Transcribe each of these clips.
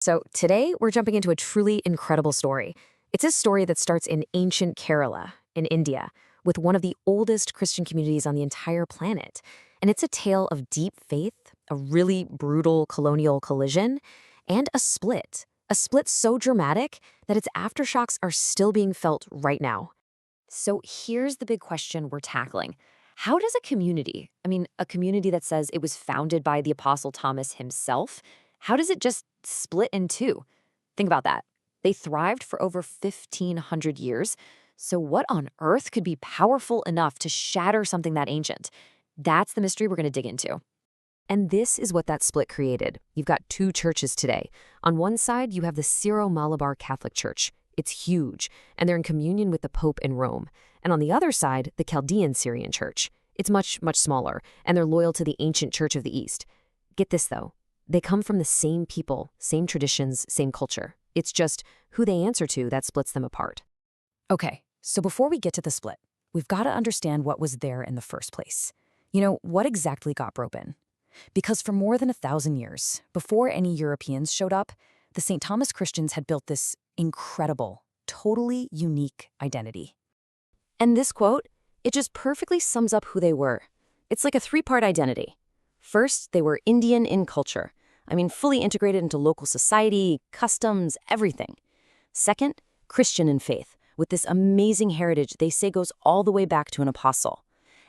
So today we're jumping into a truly incredible story. It's a story that starts in ancient Kerala in India with one of the oldest Christian communities on the entire planet. And it's a tale of deep faith, a really brutal colonial collision, and a split. A split so dramatic that its aftershocks are still being felt right now. So here's the big question we're tackling. How does a community, a community that says it was founded by the Apostle Thomas himself, how does it just split in two? Think about that. They thrived for over 1,500 years. So what on earth could be powerful enough to shatter something that ancient? That's the mystery we're going to dig into. And this is what that split created. You've got two churches today. On one side, you have the Syro-Malabar Catholic Church. It's huge, and they're in communion with the Pope in Rome. And on the other side, the Chaldean Syrian Church. It's much, much smaller, and they're loyal to the ancient Church of the East. Get this, though. They come from the same people, same traditions, same culture. It's just who they answer to that splits them apart. Okay, so before we get to the split, we've got to understand what was there in the first place. What exactly got broken? Because for more than 1,000 years, before any Europeans showed up, the St. Thomas Christians had built this incredible, totally unique identity. And this quote, it just perfectly sums up who they were. It's like a three-part identity. First, they were Indian in culture. Fully integrated into local society, customs, everything. Second, Christian in faith, with this amazing heritage they say goes all the way back to an apostle.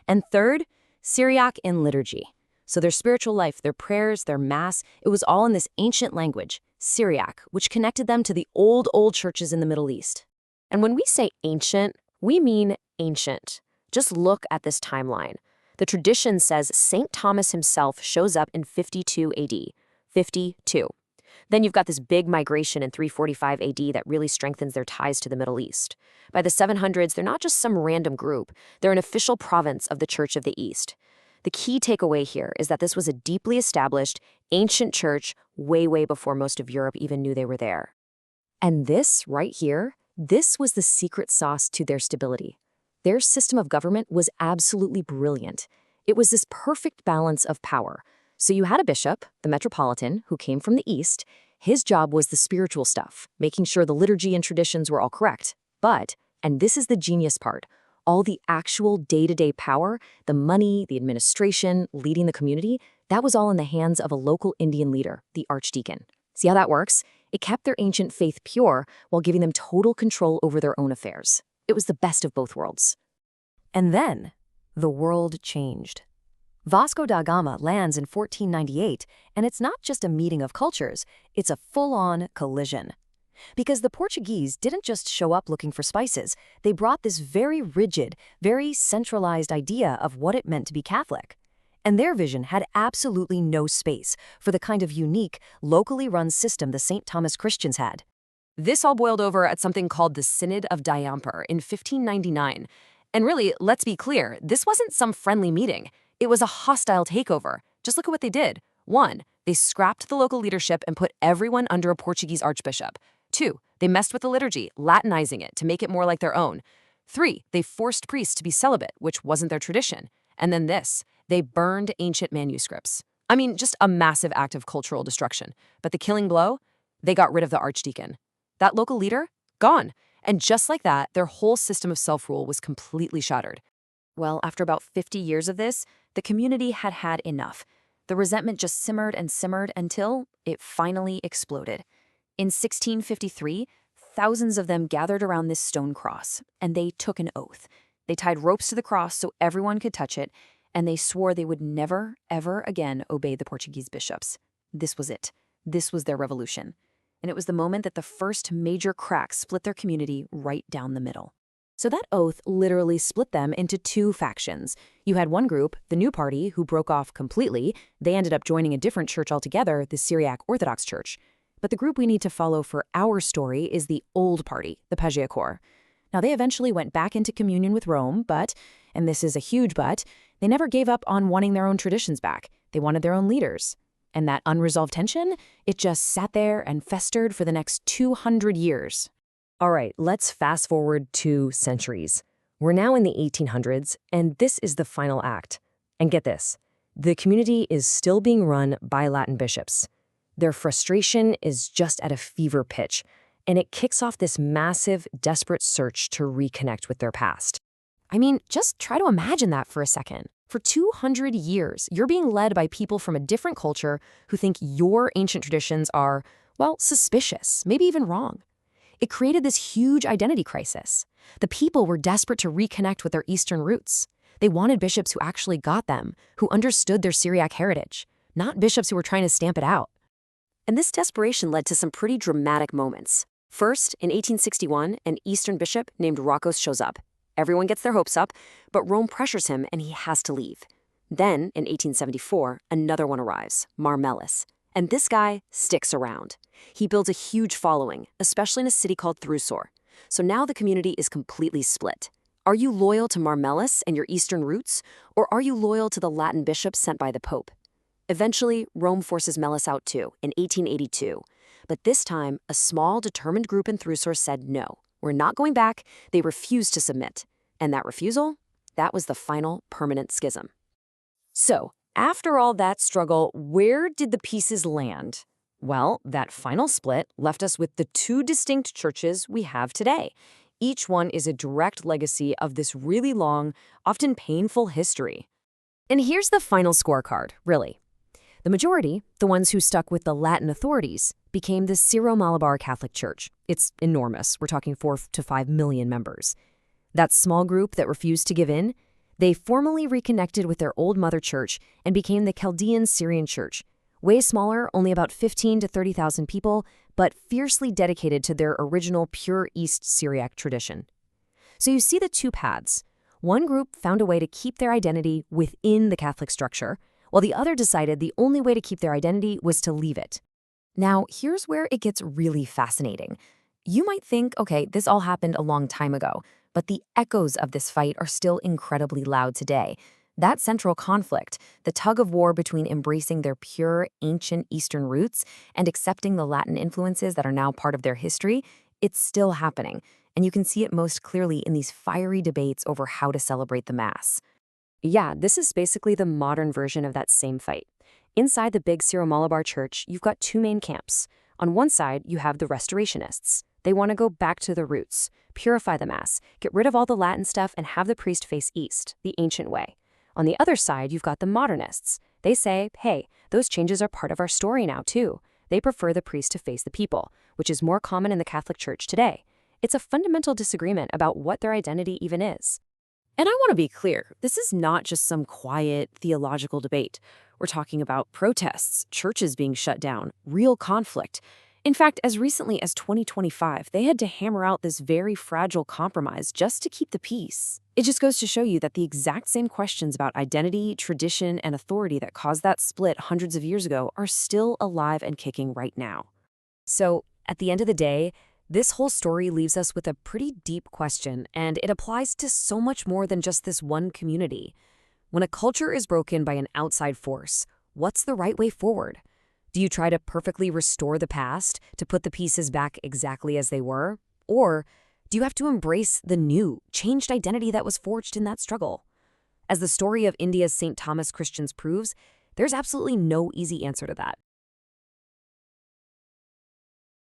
And third, Syriac in liturgy. So their spiritual life, their prayers, their mass, it was all in this ancient language, Syriac, which connected them to the old churches in the Middle East. And when we say ancient, we mean ancient. Just look at this timeline. The tradition says St. Thomas himself shows up in 52 AD. 52. Then you've got this big migration in 345 AD that really strengthens their ties to the Middle East. By the 700s, they're not just some random group. They're an official province of the Church of the East. The key takeaway here is that this was a deeply established, ancient church way, way before most of Europe even knew they were there. And this, right here, this was the secret sauce to their stability. Their system of government was absolutely brilliant. It was this perfect balance of power. So you had a bishop, the metropolitan, who came from the East. His job was the spiritual stuff, making sure the liturgy and traditions were all correct. But, and this is the genius part, all the actual day-to-day power, the money, the administration, leading the community, that was all in the hands of a local Indian leader, the archdeacon. See how that works? It kept their ancient faith pure while giving them total control over their own affairs. It was the best of both worlds. And then, the world changed. Vasco da Gama lands in 1498, and it's not just a meeting of cultures, it's a full-on collision. Because the Portuguese didn't just show up looking for spices, they brought this very rigid, very centralized idea of what it meant to be Catholic. And their vision had absolutely no space for the kind of unique, locally run system the St. Thomas Christians had. This all boiled over at something called the Synod of Diamper in 1599. And really, let's be clear, this wasn't some friendly meeting. It was a hostile takeover. Just look at what they did. 1, they scrapped the local leadership and put everyone under a Portuguese archbishop. 2, they messed with the liturgy, Latinizing it to make it more like their own. 3, they forced priests to be celibate, which wasn't their tradition. And then this, they burned ancient manuscripts. Just a massive act of cultural destruction. But the killing blow, they got rid of the archdeacon. That local leader, gone. And just like that, their whole system of self-rule was completely shattered. Well, after about 50 years of this, the community had had enough. The resentment just simmered and simmered until it finally exploded. In 1653, thousands of them gathered around this stone cross, and they took an oath. They tied ropes to the cross so everyone could touch it, and they swore they would never, ever again obey the Portuguese bishops. This was it. This was their revolution. And it was the moment that the first major crack split their community right down the middle. So that oath literally split them into two factions. You had one group, the New Party, who broke off completely. They ended up joining a different church altogether, the Syriac Orthodox Church. But the group we need to follow for our story is the Old Party, the Pagiacourt. Now, they eventually went back into communion with Rome, but, and this is a huge but, they never gave up on wanting their own traditions back. They wanted their own leaders. And that unresolved tension, it just sat there and festered for the next 200 years. All right, let's fast forward 2 centuries. We're now in the 1800s, and this is the final act. And get this, the community is still being run by Latin bishops. Their frustration is just at a fever pitch, and it kicks off this massive, desperate search to reconnect with their past. I mean, just try to imagine that for a second. For 200 years, you're being led by people from a different culture who think your ancient traditions are, well, suspicious, maybe even wrong. It created this huge identity crisis. The people were desperate to reconnect with their Eastern roots. They wanted bishops who actually got them, who understood their Syriac heritage, not bishops who were trying to stamp it out. And this desperation led to some pretty dramatic moments. First, in 1861, an Eastern bishop named Rokos shows up. Everyone gets their hopes up, but Rome pressures him and he has to leave. Then, in 1874, another one arrives, Marmelis. And this guy sticks around. He builds a huge following, especially in a city called Thrusor. So now the community is completely split. Are you loyal to Marmelis and your Eastern roots, or are you loyal to the Latin bishops sent by the Pope? Eventually, Rome forces Melis out too, in 1882. But this time, a small, determined group in Thrusor said no. We're not going back. They refused to submit. And that refusal? That was the final permanent schism. So, after all that struggle, where did the pieces land? Well, that final split left us with the two distinct churches we have today. Each one is a direct legacy of this really long, often painful history. And here's the final scorecard, really. The majority, the ones who stuck with the Latin authorities, became the Syro-Malabar Catholic Church. It's enormous. We're talking 4 to 5 million members. That small group that refused to give in, they formally reconnected with their old mother church and became the Chaldean Syrian Church. Way smaller, only about 15 to 30,000 people, but fiercely dedicated to their original pure East Syriac tradition. So you see the two paths. One group found a way to keep their identity within the Catholic structure, while the other decided the only way to keep their identity was to leave it. Now, here's where it gets really fascinating. You might think, okay, this all happened a long time ago, but the echoes of this fight are still incredibly loud today. That central conflict, the tug of war between embracing their pure, ancient Eastern roots and accepting the Latin influences that are now part of their history, it's still happening, and you can see it most clearly in these fiery debates over how to celebrate the Mass. Yeah, this is basically the modern version of that same fight. Inside the big Syro-Malabar church, you've got two main camps. On one side, you have the Restorationists. They want to go back to the roots, purify the Mass, get rid of all the Latin stuff, and have the priest face east, the ancient way. On the other side, you've got the Modernists. They say, hey, those changes are part of our story now, too. They prefer the priest to face the people, which is more common in the Catholic Church today. It's a fundamental disagreement about what their identity even is. And I want to be clear, this is not just some quiet theological debate. We're talking about protests, churches being shut down, real conflict. In fact, as recently as 2025, they had to hammer out this very fragile compromise just to keep the peace. It just goes to show you that the exact same questions about identity, tradition, and authority that caused that split hundreds of years ago are still alive and kicking right now. So, at the end of the day, this whole story leaves us with a pretty deep question, and it applies to so much more than just this one community. When a culture is broken by an outside force, what's the right way forward? Do you try to perfectly restore the past, to put the pieces back exactly as they were? Or do you have to embrace the new, changed identity that was forged in that struggle? As the story of India's St. Thomas Christians proves, there's absolutely no easy answer to that.